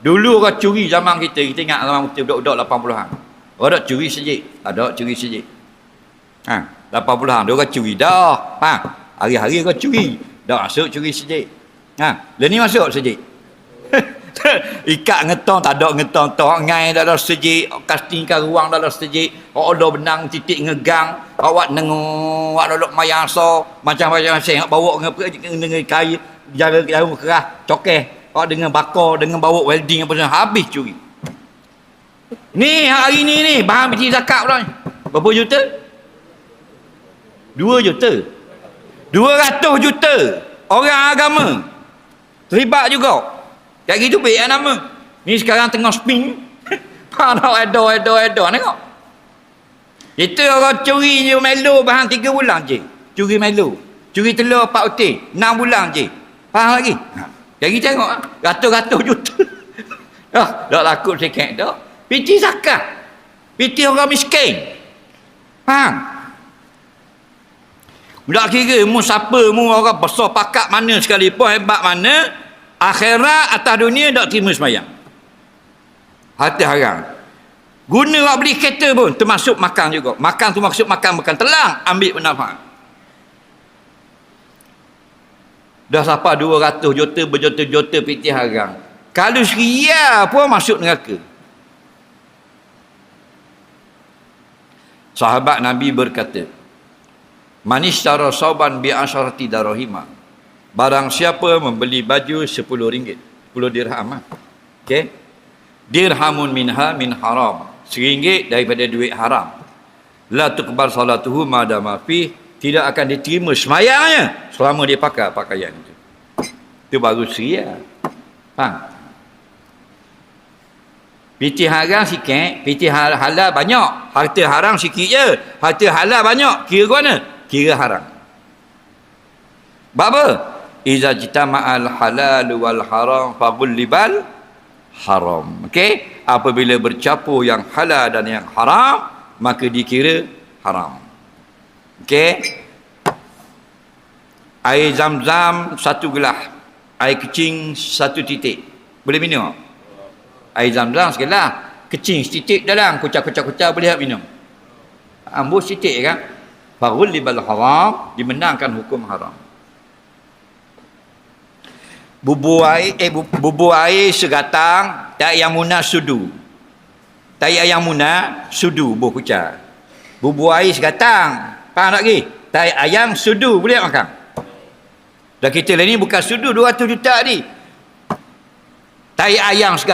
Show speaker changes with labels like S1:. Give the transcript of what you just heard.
S1: Dulu orang curi zaman kita ingat zaman kita budak-budak 80-an. Orang curi sejik. Ada curi sejik. 80-an dia orang curi dah. Hari-hari orang curi. Dah masuk curi sejik. Lah ni masuk sejik. Ikat ngetong tak ada ngetong tok ngai dah ada sejik, castingkan ruang dah ada sejik. Ada benang titik ngegang, awak nengok awak dok mayasa macam-macam seng bawa dengan kayu jaga daun kerah cokeh. Awak dengan bakar dengan bawa welding apa semua habis curi. Ni hari ni bahan biji zakat pula ni. Berapa juta? 2 juta. 200 juta orang agama terlibat juga. Kayak gitu baik nama. Ni sekarang tengah spin. Panau edo tengok. Itu orang curi je Melo bahan 3 bulan je. Curi Melo. Curi telur 4 utir 6 bulan je. Faham lagi? Kayak gitu tengok. Ratus-ratus juta. Tak lakut sikit dah. Piti zakat. Piti orang miskin. Faham? Tak kira mu siapa, mu orang besar pakat mana sekalipun, hebat mana, akhirat atas dunia tak terima sembahyang. Hati haram. Guna awak beli kereta pun termasuk makan juga. Makan tu maksud makan bukan telang, ambil manfaat. Dah sampai 200 juta berjuta-juta piti haram. Kalau seria pun masuk neraka. Sahabat Nabi berkata, Manishtara sauban bi asyarati darahima. Barang siapa membeli baju 10 ringgit, 10 dirham. Okey. Dirhamun minha min haram. RM1 daripada duit haram. La tuqbal salatuhu madama fi, tidak akan diterima sembahyangnya selama dia pakai pakaian itu. Itu baru seria. Faham? Piti haram sikit, piti halal banyak. Harta haram sikit je. Harta halal banyak. Kira mana? Kira haram. Apa? Iza jitama'al halal wal haram fagullibal haram. Okey? Apabila bercampur yang halal dan yang haram, maka dikira haram. Okey? Air zam-zam 1 gelas. Air kecing 1 titik. Boleh minum? Air zam-zam segelas. Kecing setitik dalam. Kucak-kucak-kucak boleh minum. Ambus titik kan? Fagullibal haram, dimenangkan hukum haram. Bubur air segatang, tak yang munah sudu. Tak yang munah sudu buah kucak. Bubur air segatang, faham tak lagi? Tak ayam sudu boleh makan. Dan kita lah ni bukan sudu 200 juta ni. Tai ayam segatang